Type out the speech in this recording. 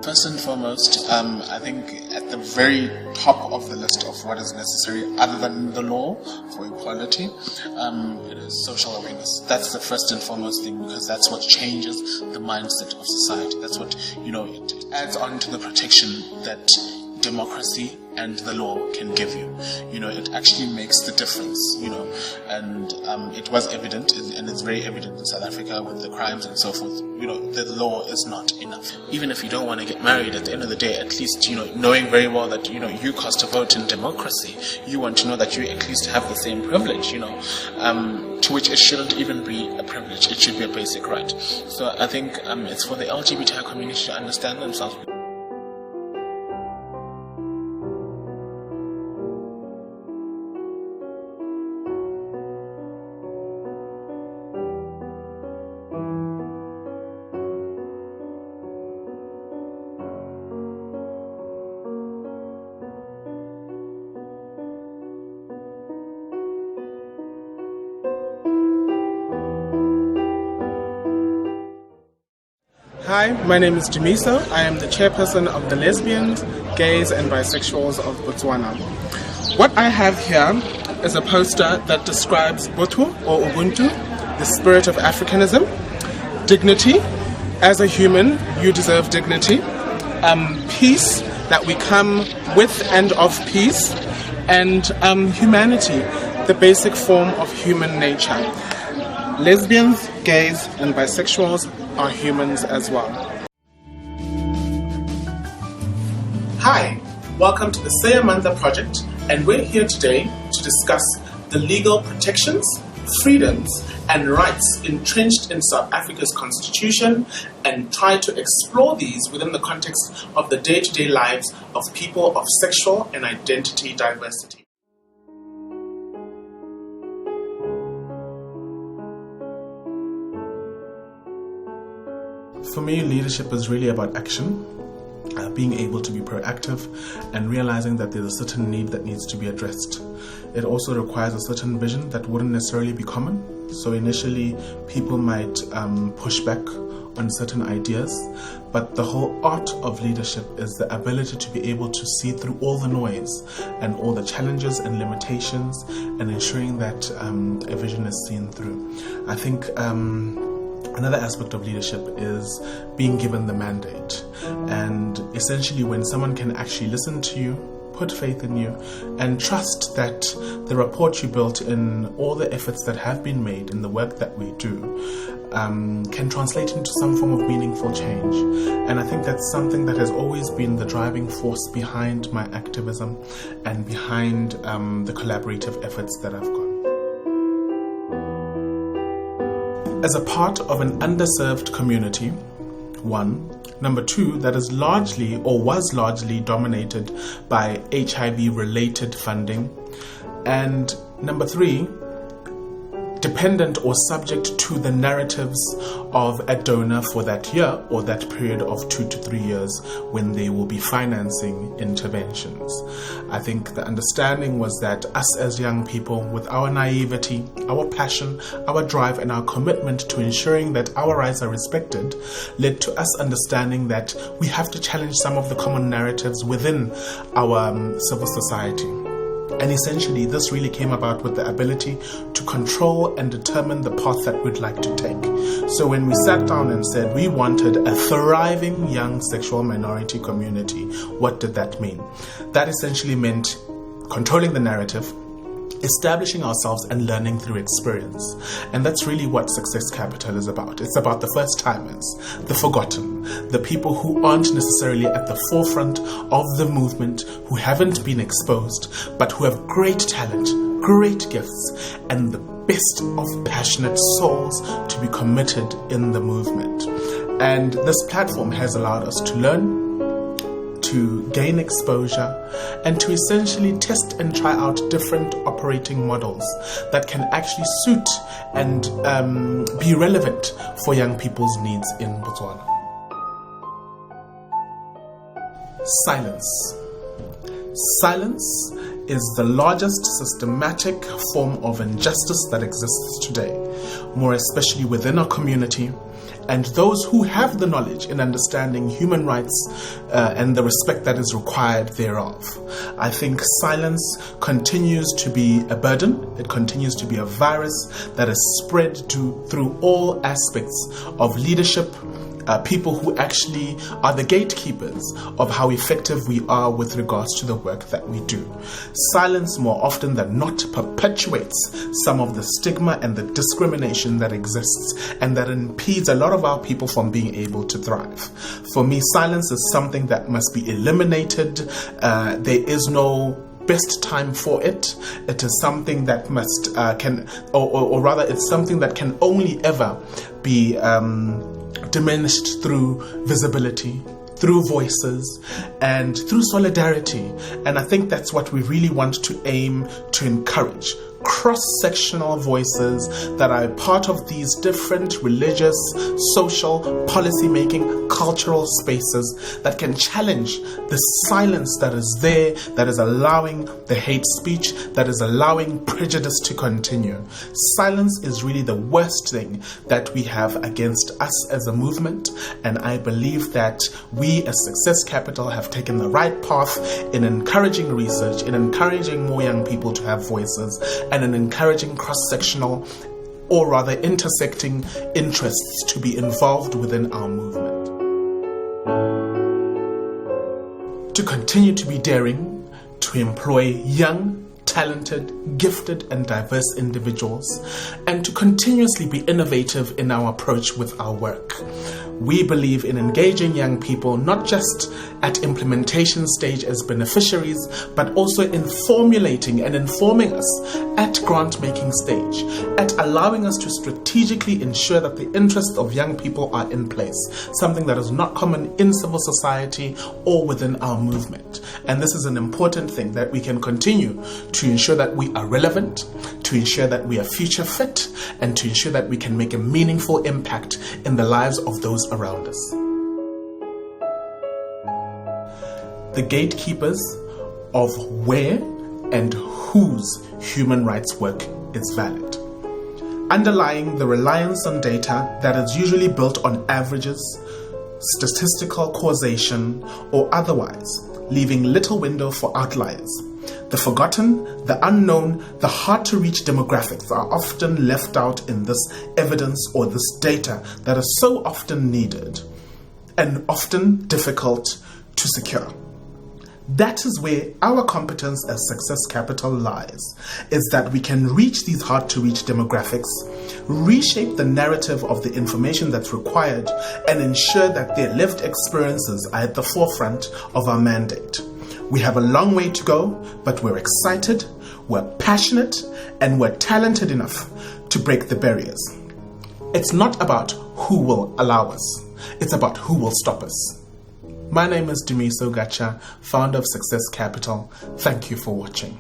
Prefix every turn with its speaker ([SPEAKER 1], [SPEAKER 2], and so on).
[SPEAKER 1] First and foremost, I think at the very top of the list of what is necessary, other than the law for equality, it is social awareness. That's the first and foremost thing, because that's what changes the mindset of society. That's what, it adds on to the protection that democracy and the law can give you. It actually makes the difference, and it was evident, and it's very evident in South Africa with the crimes and so forth. The law is not enough. Even if you don't want to get married, at the end of the day, at least, knowing very well that, you cast a vote in democracy, you want to know that you at least have the same privilege, to which it shouldn't even be a privilege. It should be a basic right. So I think it's for the LGBTI community to understand themselves.
[SPEAKER 2] Hi, my name is Jimiso. I am the chairperson of the Lesbians, Gays and Bisexuals of Botswana. What I have here is a poster that describes Botho or Ubuntu, the spirit of Africanism, dignity. As a human, you deserve dignity. Peace, that we come with and of peace. And humanity, the basic form of human nature. Lesbians, gays and bisexuals are humans as well. Hi, welcome to the Sayamanda Project, and we're here today to discuss the legal protections, freedoms and rights entrenched in South Africa's constitution, and try to explore these within the context of the day-to-day lives of people of sexual and identity diversity. For me, leadership is really about action, being able to be proactive and realizing that there's a certain need that needs to be addressed. It also requires a certain vision that wouldn't necessarily be common. So initially, people might push back on certain ideas, but the whole art of leadership is the ability to be able to see through all the noise and all the challenges and limitations and ensuring that a vision is seen through. I think another aspect of leadership is being given the mandate, and essentially when someone can actually listen to you, put faith in you, and trust that the rapport you built in all the efforts that have been made in the work that we do can translate into some form of meaningful change. And I think that's something that has always been the driving force behind my activism and behind the collaborative efforts that I've got. As a part of an underserved community, one. Number two, that is largely or was largely dominated by HIV-related funding. And number three, dependent or subject to the narratives of a donor for that year or that period of 2 to 3 years when they will be financing interventions. I think the understanding was that us as young people, with our naivety, our passion, our drive and our commitment to ensuring that our rights are respected, led to us understanding that we have to challenge some of the common narratives within our civil society. And essentially, this really came about with the ability to control and determine the path that we'd like to take. So when we sat down and said we wanted a thriving young sexual minority community, what did that mean? That essentially meant controlling the narrative, establishing ourselves and learning through experience. And that's really what Success Capital is about. It's about the first timers, the forgotten, the people who aren't necessarily at the forefront of the movement, who haven't been exposed, but who have great talent, great gifts, and the best of passionate souls to be committed in the movement. And this platform has allowed us to learn, to gain exposure, and to essentially test and try out different operating models that can actually suit and be relevant for young people's needs in Botswana. Silence. Silence is the largest systematic form of injustice that exists today, more especially within our community and those who have the knowledge in understanding human rights and the respect that is required thereof. I think silence continues to be a burden. It continues to be a virus that is spread through all aspects of leadership, people who actually are the gatekeepers of how effective we are with regards to the work that we do. Silence, more often than not, perpetuates some of the stigma and the discrimination that exists and that impedes a lot of our people from being able to thrive. For me, silence is something that must be eliminated. There is no best time for it. It is something that must or rather it's something that can only ever be diminished through visibility, through voices, and through solidarity. And I think that's what we really want to aim to encourage. Cross-sectional voices that are part of these different religious, social, policy-making, cultural spaces that can challenge the silence that is there, that is allowing the hate speech, that is allowing prejudice to continue. Silence is really the worst thing that we have against us as a movement, and I believe that we as Success Capital have taken the right path in encouraging research, in encouraging more young people to have voices, and in encouraging cross-sectional, or rather intersecting interests to be involved within our movement. To continue to be daring, to employ young, talented, gifted and diverse individuals, and to continuously be innovative in our approach with our work. We believe in engaging young people not just at implementation stage as beneficiaries, but also in formulating and informing us at grant-making stage, at allowing us to strategically ensure that the interests of young people are in place, something that is not common in civil society or within our movement. And this is an important thing, that we can continue to ensure that we are relevant, to ensure that we are future fit, and to ensure that we can make a meaningful impact in the lives of those around us. The gatekeepers of where and whose human rights work is valid. Underlying the reliance on data that is usually built on averages, statistical causation, or otherwise, leaving little window for outliers. The forgotten, the unknown, the hard-to-reach demographics are often left out in this evidence or this data that is so often needed and often difficult to secure. That is where our competence as Success Capital lies, is that we can reach these hard-to-reach demographics, reshape the narrative of the information that's required, and ensure that their lived experiences are at the forefront of our mandate. We have a long way to go, but we're excited, we're passionate, and we're talented enough to break the barriers. It's not about who will allow us, it's about who will stop us. My name is Dumiso Gacha, founder of Success Capital. Thank you for watching.